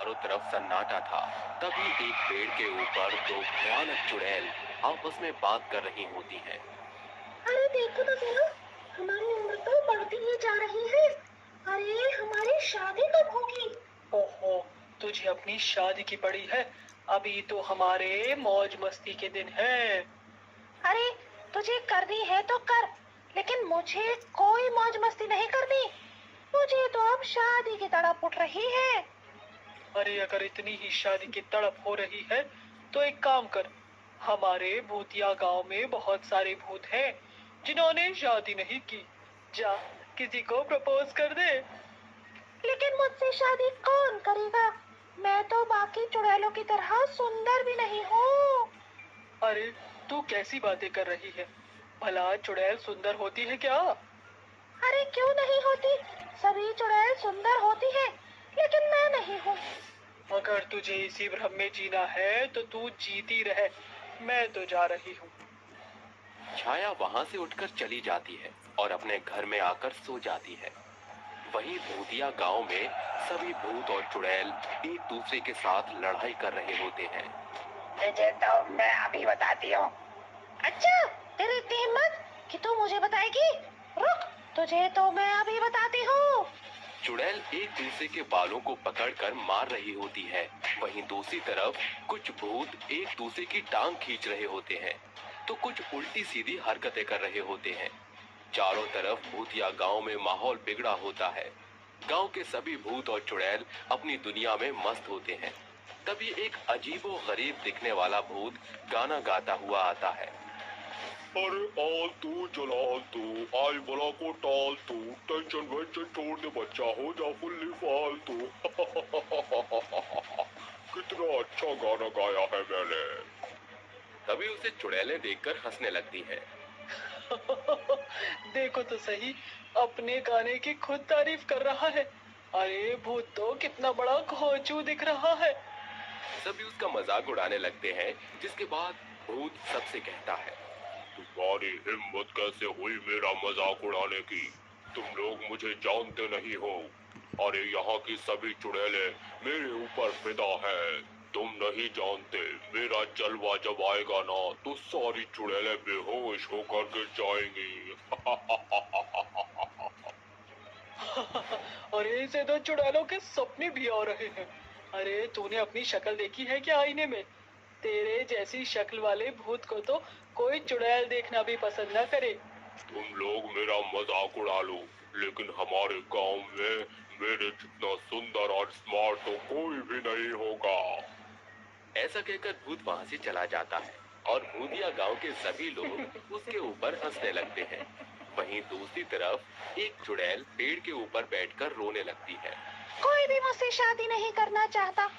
चारों तरफ सन्नाटा था। तभी एक पेड़ के ऊपर दो भयानक चुड़ैल आपस में बात कर रही होती हैं। अरे देखो तो जरा, हमारी उम्र तो बढ़ती ही जा रही है। अरे हमारी शादी कब होगी? ओहो, तुझे अपनी शादी की पड़ी है। अभी तो हमारे मौज मस्ती के दिन है। अरे तुझे करनी है तो कर, लेकिन मुझे कोई मौज मस्ती नहीं करनी। मुझे तो अब शादी की तड़प उठ रही है। अरे अगर इतनी ही शादी की तड़प हो रही है तो एक काम कर। हमारे भूतिया गांव में बहुत सारे भूत हैं जिन्होंने शादी नहीं की। जा, किसी को प्रपोज कर दे। लेकिन मुझसे शादी कौन करेगा? मैं तो बाकी चुड़ैलों की तरह सुंदर भी नहीं हूँ। अरे, तू कैसी बातें कर रही है? भला चुड़ैल सुंदर होती है क्या? अरे क्यों नहीं होती? सभी चुड़ैल सुंदर होती है, लेकिन मैं नहीं हूँ। अगर तुझे इसी भ्रम में जीना है तो तू जीती रहे। मैं तो जा रही हूँ। छाया वहां से उठकर चली जाती है और अपने घर में आकर सो जाती है। वहीं भूतिया गांव में सभी भूत और चुड़ैल एक दूसरे के साथ लड़ाई कर रहे होते हैं। तुझे तो मैं अभी बताती हूँ। अच्छा, तेरी इतनी हिम्मत कि तू मुझे बताएगी? रुक, तुझे तो मैं अभी बताती हूँ। चुड़ैल एक दूसरे के बालों को पकड़कर मार रही होती है। वहीं दूसरी तरफ कुछ भूत एक दूसरे की टांग खींच रहे होते हैं, तो कुछ उल्टी सीधी हरकतें कर रहे होते हैं। चारों तरफ भूतिया गांव में माहौल बिगड़ा होता है। गांव के सभी भूत और चुड़ैल अपनी दुनिया में मस्त होते हैं। तभी एक अजीबो गरीब दिखने वाला भूत गाना गाता हुआ आता है। अरे आलतू चलालतू, आई बला को टालतू, टेंशन वेंशन छोड़ दे बच्चा, हो जा फुल्ली फालतू। कितना अच्छा गाना गाया है मैंने। तभी उसे चुड़ैलें देखकर हंसने लगती हैं। देखो तो सही, अपने गाने की खुद तारीफ कर रहा है। अरे भूत तो कितना बड़ा घोंचू दिख रहा है। सभी उसका मजाक उड़ाने लगते हैं, जिसके बाद भूत सबसे कहता है। तुम्हारी हिम्मत कैसे हुई मेरा मजाक उड़ाने की? तुम लोग मुझे जानते नहीं हो। अरे यहाँ की सभी चुड़ैलें मेरे ऊपर फिदा है। तुम नहीं जानते, मेरा जलवा जब आएगा ना तो सारी चुड़ैलें बेहोश होकर गिर जाएंगी। अरे इसे तो चुड़ैलों के सपने भी आ रहे हैं। अरे तूने अपनी शक्ल देखी है क्या आईने में? तेरे जैसी शक्ल वाले भूत को तो कोई चुड़ैल देखना भी पसंद न करे। तुम लोग मेरा मजाक उड़ा लो, लेकिन हमारे गांव में मेरे जितना सुंदर और स्मार्ट तो कोई भी नहीं होगा। ऐसा कहकर भूत वहां से चला जाता है और भूतिया गांव के सभी लोग उसके ऊपर हंसने लगते हैं। वहीं दूसरी तरफ एक चुड़ैल पेड़ के ऊपर बैठकर रोने लगती है। कोई भी मुझसे शादी नहीं करना चाहता।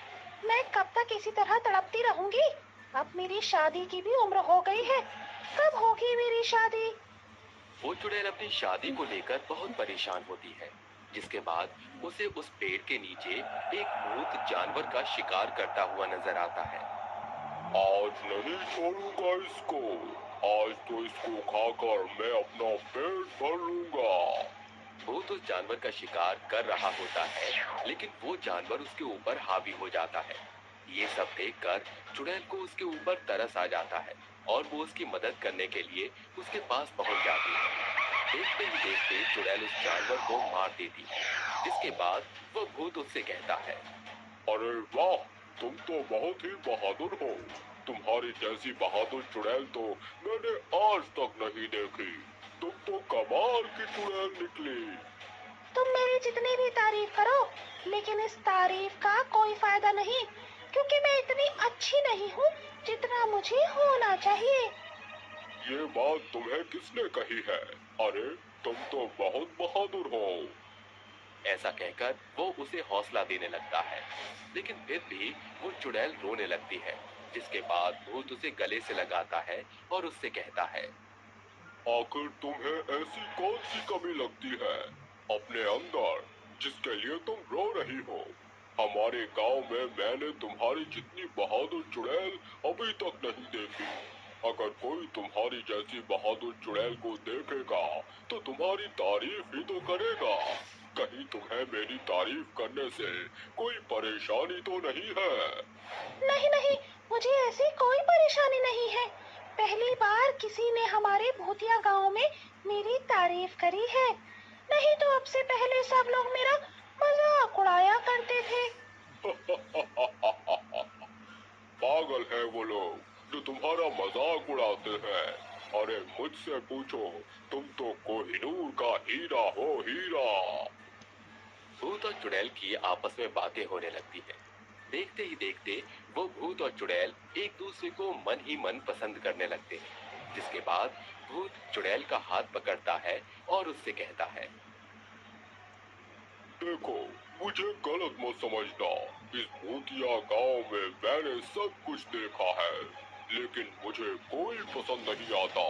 मैं कब तक इसी तरह तड़पती रहूंगी? अब मेरी शादी की भी उम्र हो गई है। कब होगी मेरी शादी? वो चुड़ैल अपनी शादी को लेकर बहुत परेशान होती है, जिसके बाद उसे उस पेड़ के नीचे एक भूत जानवर का शिकार करता हुआ नजर आता है। आज नहीं छोड़ूंगा इसको। आज तो इसको खाकर मैं अपना पेट भर लूंगा। भूत उस जानवर का शिकार कर रहा होता है, लेकिन वो जानवर उसके ऊपर हावी हो जाता है। ये सब देखकर चुड़ैल को उसके ऊपर तरस आ जाता है और वो उसकी मदद करने के लिए उसके पास पहुंच जाती है। देखते ही देखते चुड़ैल उस जानवर को मार देती है, जिसके बाद वो भूत उससे कहता है। अरे वाह, तुम तो बहुत ही बहादुर हो। तुम्हारी जैसी बहादुर चुड़ैल तो मैंने आज तक नहीं देखी। तुम तो कमाल की चुड़ैल निकली। तुम मेरी जितनी भी तारीफ करो, लेकिन इस तारीफ का कोई फायदा नहीं, क्योंकि मैं इतनी अच्छी नहीं हूँ जितना मुझे होना चाहिए। ये बात तुम्हें किसने कही है? अरे तुम तो बहुत बहादुर हो। ऐसा कहकर वो उसे हौसला देने लगता है, लेकिन फिर भी वो चुड़ैल रोने लगती है, जिसके बाद भूत उसे गले से लगाता है और उससे कहता है। आखिर तुम्हें ऐसी कौन सी कमी लगती है अपने अंदर, जिसके लिए तुम रो रही हो? हमारे गांव में मैंने तुम्हारी जितनी बहादुर चुड़ैल अभी तक नहीं देखी। अगर कोई तुम्हारी जैसी बहादुर चुड़ैल को देखेगा तो तुम्हारी तारीफ ही तो करेगा। कहीं तुम्हें मेरी तारीफ करने से कोई परेशानी तो नहीं है? नहीं नहीं, मुझे ऐसी कोई परेशानी नहीं है। पहली बार किसी ने हमारे भूतिया गांव में मेरी तारीफ करी है। नहीं तो अब से पहले सब लोग मेरा मजाक उड़ाया करते थे। पागल है वो लोग जो तुम्हारा मजाक उड़ाते हैं। अरे मुझसे पूछो, तुम तो कोहिनूर का हीरा हो, हीरा। भूत और चुड़ैल की आपस में बातें होने लगती है। देखते ही देखते वो भूत और चुड़ैल एक दूसरे को मन ही मन पसंद करने लगते हैं। जिसके बाद भूत चुड़ैल का हाथ पकड़ता है और उससे कहता है, देखो, मुझे गलत मत समझना। इस भूतिया गांव में मैंने सब कुछ देखा है, लेकिन मुझे कोई पसंद नहीं आता।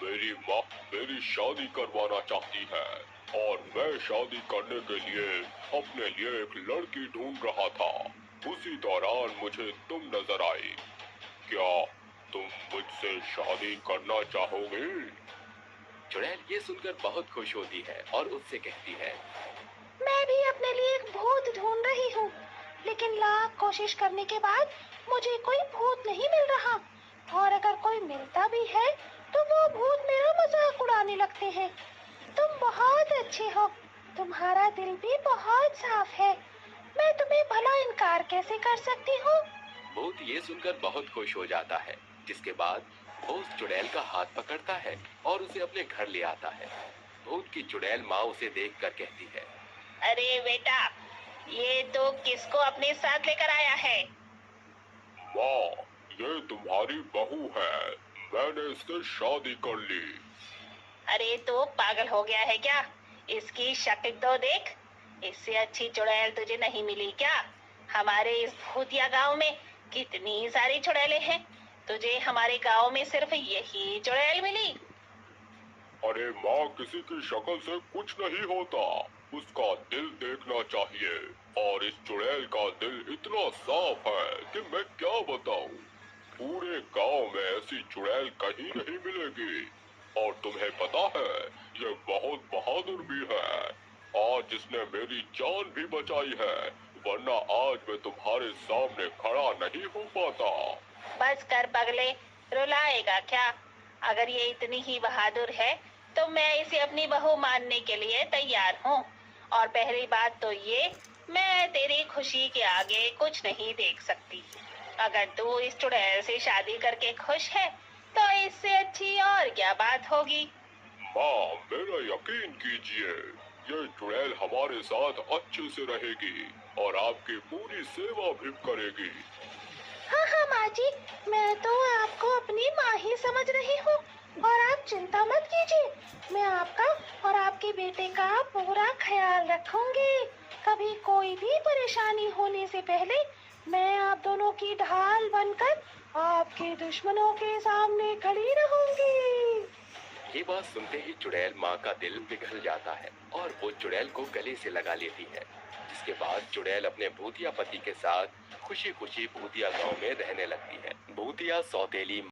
मेरी माँ मेरी शादी करवाना चाहती है और मैं शादी करने के लिए अपने लिए एक लड़की ढूंढ रहा था। उसी दौरान मुझे तुम नजर आई। क्या तुम मुझसे शादी करना चाहोगे? चुड़ैल ये सुनकर बहुत खुश होती है और उससे कहती है, मैं भी अपने लिए एक भूत ढूंढ रही हूँ, लेकिन लाख कोशिश करने के बाद मुझे कोई भूत नहीं मिल रहा। और अगर कोई मिलता भी है तो वो भूत मेरा मजाक उड़ाने लगते हैं। तुम बहुत अच्छे हो, तुम्हारा दिल भी बहुत साफ है। मैं तुम्हें भला इनकार कैसे कर सकती हूँ? भूत ये सुनकर बहुत खुश हो जाता है। जिसके बाद भूत चुड़ैल का हाथ पकड़ता है और उसे अपने घर ले आता है। भूत की चुड़ैल माँ उसे देखकर कहती है, अरे बेटा, ये तो किसको अपने साथ लेकर आया है? माँ, ये तुम्हारी बहू है। मैंने इससे शादी कर ली। अरे तो पागल हो गया है क्या? इसकी शक्ल तो देख। इससे अच्छी चुड़ैल तुझे नहीं मिली क्या? हमारे इस भूतिया गांव में कितनी सारी चुड़ैलें हैं, तुझे हमारे गांव में सिर्फ यही चुड़ैल मिली? अरे माँ, किसी की शक्ल से कुछ नहीं होता, उसका दिल देखना चाहिए। और इस चुड़ैल का दिल इतना साफ है कि मैं क्या बताऊं। पूरे गांव में ऐसी चुड़ैल कहीं नहीं मिलेगी। और तुम्हें पता है, ये बहुत बहादुर भी है। आज इसने मेरी जान भी बचाई है, वरना आज मैं तुम्हारे सामने खड़ा नहीं हो पाता। बस कर पगले, रुलाएगा क्या? अगर ये इतनी ही बहादुर है तो मैं इसे अपनी बहू मानने के लिए तैयार हूँ। और पहली बात तो ये, मैं तेरी खुशी के आगे कुछ नहीं देख सकती। अगर तू इस चुड़ैल से शादी करके खुश है तो इससे अच्छी और क्या बात होगी? माँ, मेरा यकीन कीजिए, ये चुड़ैल हमारे साथ अच्छे से रहेगी और आपकी पूरी सेवा भी करेगी। हाँ हाँ माँ जी, मैं तो आपको अपनी माँ ही समझ रही हूँ। और आप चिंता मत कीजिए, मैं आपका और आपके बेटे का पूरा ख्याल रखूंगी। कभी कोई भी परेशानी होने से पहले मैं आप दोनों की ढाल बनकर आपके दुश्मनों के सामने खड़ी रहूंगी। ये बात सुनते ही चुड़ैल माँ का दिल पिघल जाता है और वो चुड़ैल को गले से लगा लेती है। जिसके बाद चुड़ैल अपने भूतिया पति के साथ खुशी खुशी भूतिया गांव में रहने लगती है। भूतिया सौतेली